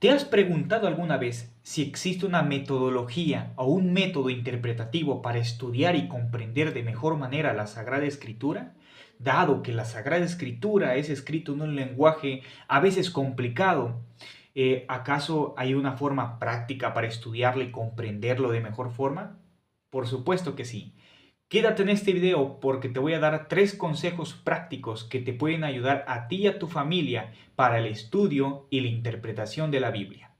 ¿Te has preguntado alguna vez si existe una metodología o un método interpretativo para estudiar y comprender de mejor manera la Sagrada Escritura? Dado que la Sagrada Escritura es escrito en un lenguaje a veces complicado, ¿acaso hay una forma práctica para estudiarlo y comprenderlo de mejor forma? Por supuesto que sí. Quédate en este video porque te voy a dar 3 consejos prácticos que te pueden ayudar a ti y a tu familia para el estudio y la interpretación de la Biblia.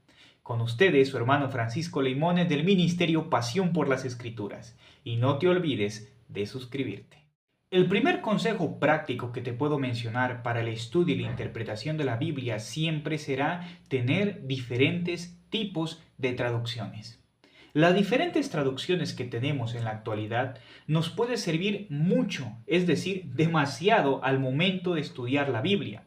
Con ustedes, su hermano Francisco Leimones del Ministerio Pasión por las Escrituras. Y no te olvides de suscribirte. El primer consejo práctico que te puedo mencionar para el estudio y la interpretación de la Biblia siempre será tener diferentes tipos de traducciones. Las diferentes traducciones que tenemos en la actualidad nos puede servir mucho, es decir, demasiado al momento de estudiar la Biblia.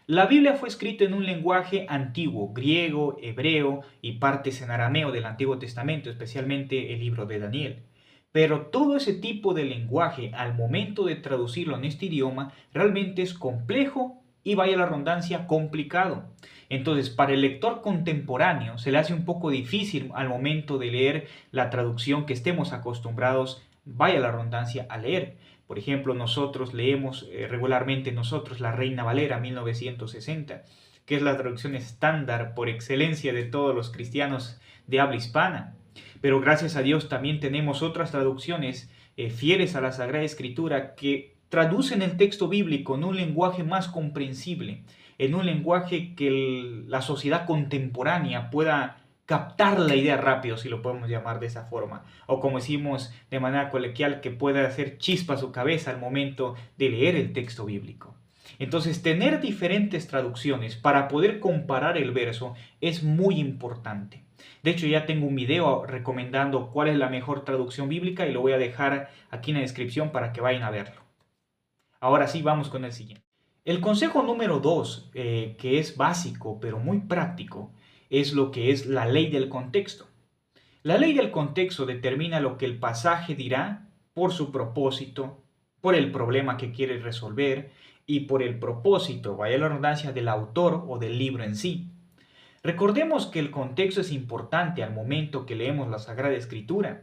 La Biblia fue escrita en un lenguaje antiguo, griego, hebreo y partes en arameo del Antiguo Testamento, especialmente el libro de Daniel. Pero todo ese tipo de lenguaje, al momento de traducirlo en este idioma, realmente es complejo y, vaya la redundancia, complicado. Entonces, para el lector contemporáneo se le hace un poco difícil al momento de leer la traducción que estemos acostumbrados, vaya la redundancia, a leer. Por ejemplo, nosotros leemos regularmente la Reina Valera 1960, que es la traducción estándar por excelencia de todos los cristianos de habla hispana. Pero gracias a Dios también tenemos otras traducciones fieles a la Sagrada Escritura que traducen el texto bíblico en un lenguaje más comprensible, en un lenguaje que la sociedad contemporánea pueda captar la idea rápido, si lo podemos llamar de esa forma, o como decimos de manera coloquial, que pueda hacer chispa a su cabeza al momento de leer el texto bíblico. Entonces, tener diferentes traducciones para poder comparar el verso es muy importante. De hecho, ya tengo un video recomendando cuál es la mejor traducción bíblica y lo voy a dejar aquí en la descripción para que vayan a verlo. Ahora sí, vamos con el siguiente. El consejo número 2, que es básico pero muy práctico, es lo que es la ley del contexto. La ley del contexto determina lo que el pasaje dirá por su propósito, por el problema que quiere resolver y por el propósito, vaya la redundancia, del autor o del libro en sí. Recordemos que el contexto es importante al momento que leemos la Sagrada Escritura.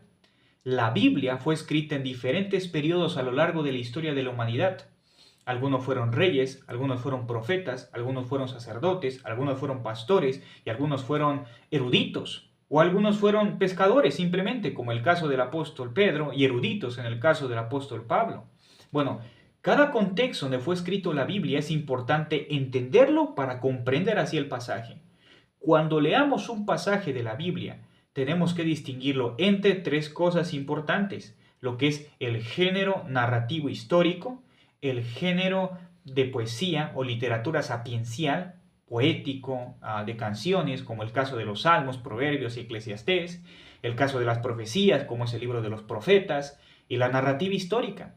La Biblia fue escrita en diferentes periodos a lo largo de la historia de la humanidad. Algunos fueron reyes, algunos fueron profetas, algunos fueron sacerdotes, algunos fueron pastores y algunos fueron eruditos. O algunos fueron pescadores simplemente, como el caso del apóstol Pedro, y eruditos en el caso del apóstol Pablo. Bueno, cada contexto donde fue escrito la Biblia es importante entenderlo para comprender así el pasaje. Cuando leamos un pasaje de la Biblia, tenemos que distinguirlo entre 3 cosas importantes, lo que es el género narrativo histórico, el género de poesía o literatura sapiencial, poético, de canciones, como el caso de los Salmos, Proverbios y Eclesiastés, el caso de las profecías, como es el libro de los profetas, y la narrativa histórica.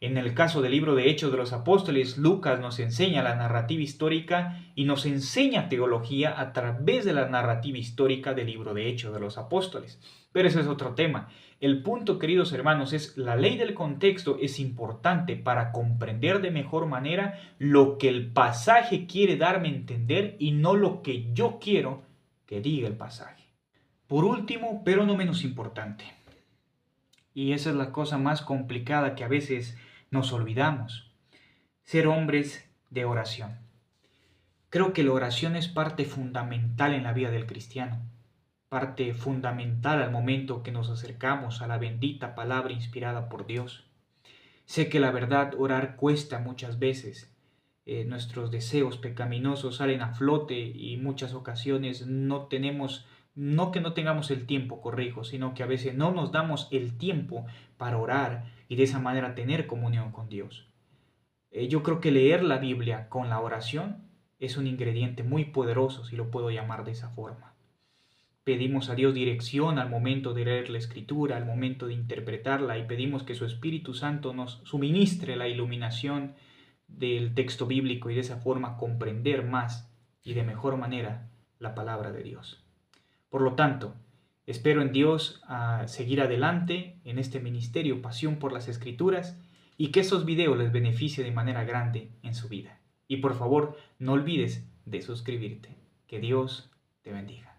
En el caso del libro de Hechos de los Apóstoles, Lucas nos enseña la narrativa histórica y nos enseña teología a través de la narrativa histórica del libro de Hechos de los Apóstoles. Pero ese es otro tema. El punto, queridos hermanos, es la ley del contexto es importante para comprender de mejor manera lo que el pasaje quiere darme a entender y no lo que yo quiero que diga el pasaje. Por último, pero no menos importante, y esa es la cosa más complicada que a veces nos olvidamos, ser hombres de oración. Creo que la oración es parte fundamental en la vida del cristiano, parte fundamental al momento que nos acercamos a la bendita palabra inspirada por Dios. Sé que la verdad orar cuesta muchas veces. Nuestros deseos pecaminosos salen a flote y muchas ocasiones no que no tengamos el tiempo, corrijo, sino que a veces no nos damos el tiempo para orar y de esa manera tener comunión con Dios. Yo creo que leer la Biblia con la oración es un ingrediente muy poderoso, si lo puedo llamar de esa forma. Pedimos a Dios dirección al momento de leer la Escritura, al momento de interpretarla, y pedimos que su Espíritu Santo nos suministre la iluminación del texto bíblico y de esa forma comprender más y de mejor manera la palabra de Dios. Por lo tanto, espero en Dios a seguir adelante en este ministerio Pasión por las Escrituras y que estos videos les beneficie de manera grande en su vida. Y por favor, no olvides de suscribirte. Que Dios te bendiga.